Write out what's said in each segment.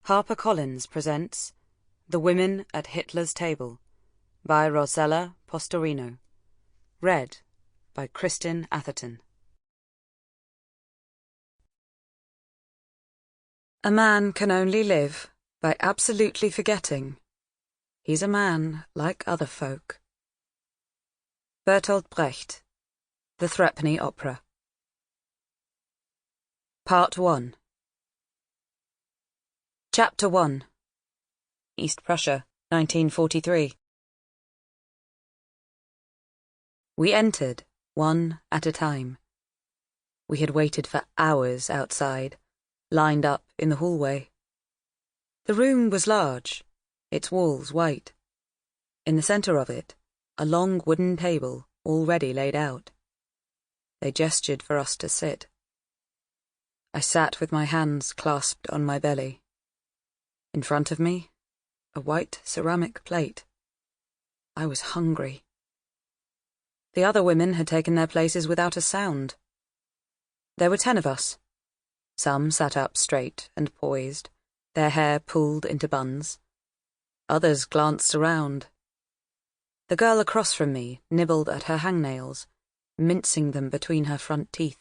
HarperCollins presents The Women at Hitler's Table by Rosella Postorino. Read by Kristin Atherton. A man can only live by absolutely forgetting he's a man like other folk. Bertolt Brecht, The Threepenny Opera. Part 1. Chapter 1. East Prussia, 1943. We entered, one at a time. We had waited for hours outside, lined up in the hallway. The room was large, its walls white. In the centre of it, a long wooden table already laid out. They gestured for us to sit. I sat with my hands clasped on my belly. In front of me, a white ceramic plate. I was hungry. The other women had taken their places without a sound. There were 10 of us. Some sat up straight and poised, their hair pulled into buns. Others glanced around. The girl across from me nibbled at her hangnails, mincing them between her front teeth.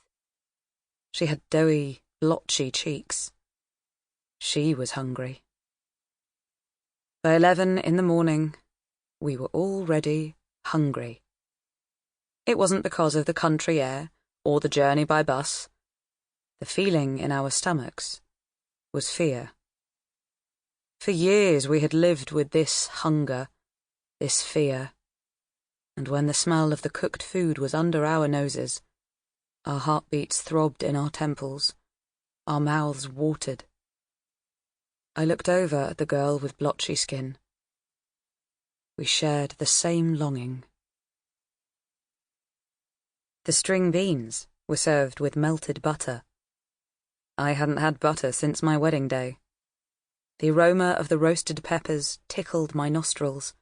She had doughy, blotchy cheeks. She was hungry. By 11 in the morning, we were already hungry. It wasn't because of the country air or the journey by bus. The feeling in our stomachs was fear. For years we had lived with this hunger, this fear, and when the smell of the cooked food was under our noses, our heartbeats throbbed in our temples, our mouths watered. I looked over at the girl with blotchy skin. We shared the same longing. The string beans were served with melted butter. I hadn't had butter since my wedding day. The aroma of the roasted peppers tickled my nostrils.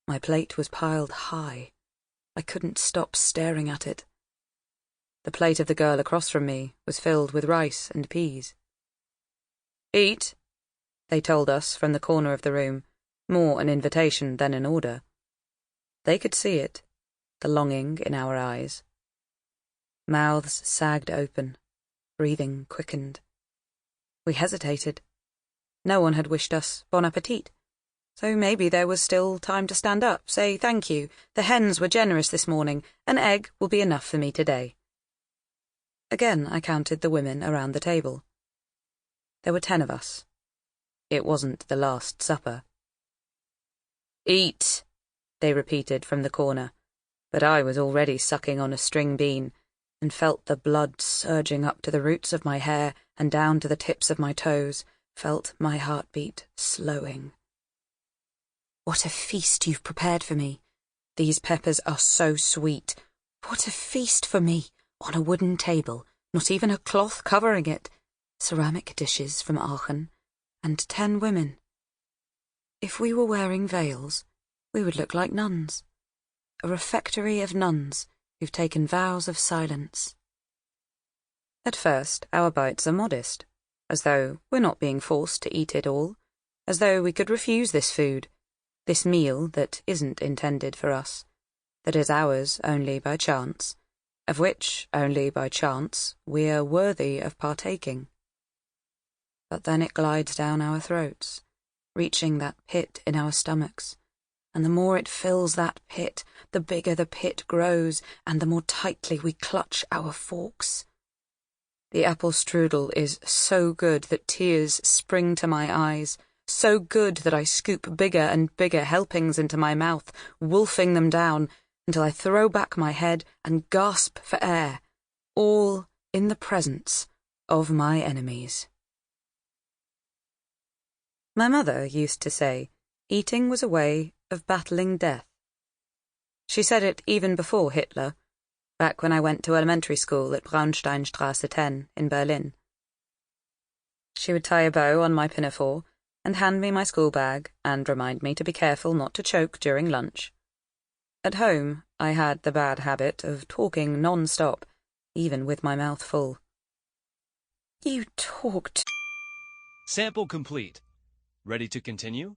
My plate was piled high. I couldn't stop staring at it. The plate of the girl across from me was filled with rice and peas. "Eat," they told us from the corner of the room, more an invitation than an order. They could see it, the longing in our eyes. Mouths sagged open, breathing quickened. We hesitated. No one had wished us bon appetit, so maybe there was still time to stand up, say thank you, the hens were generous this morning, an egg will be enough for me today. Again I counted the women around the table. There were 10 of us. It wasn't the Last Supper. "Eat," they repeated from the corner, but I was already sucking on a string bean and felt the blood surging up to the roots of my hair and down to the tips of my toes, felt my heartbeat slowing. "What a feast you've prepared for me. These peppers are so sweet. What a feast for me, on a wooden table, not even a cloth covering it, ceramic dishes from Aachen, and 10 women. If we were wearing veils, we would look like nuns. A refectory of nuns who've taken vows of silence." At first, our bites are modest, as though we're not being forced to eat it all, as though we could refuse this food, this meal that isn't intended for us, that is ours only by chance, of which, only by chance, we're worthy of partaking. But then it glides down our throats, reaching that pit in our stomachs, and the more it fills that pit, the bigger the pit grows, and the more tightly we clutch our forks. The apple strudel is so good that tears spring to my eyes, so good that I scoop bigger and bigger helpings into my mouth, wolfing them down, until I throw back my head and gasp for air, all in the presence of my enemies. My mother used to say eating was a way of battling death. She said it even before Hitler, back when I went to elementary school at Braunsteinstrasse 10 in Berlin. She would tie a bow on my pinafore and hand me my school bag and remind me to be careful not to choke during lunch. At home, I had the bad habit of talking non-stop, even with my mouth full. "You talked..." Sample complete. Ready to continue?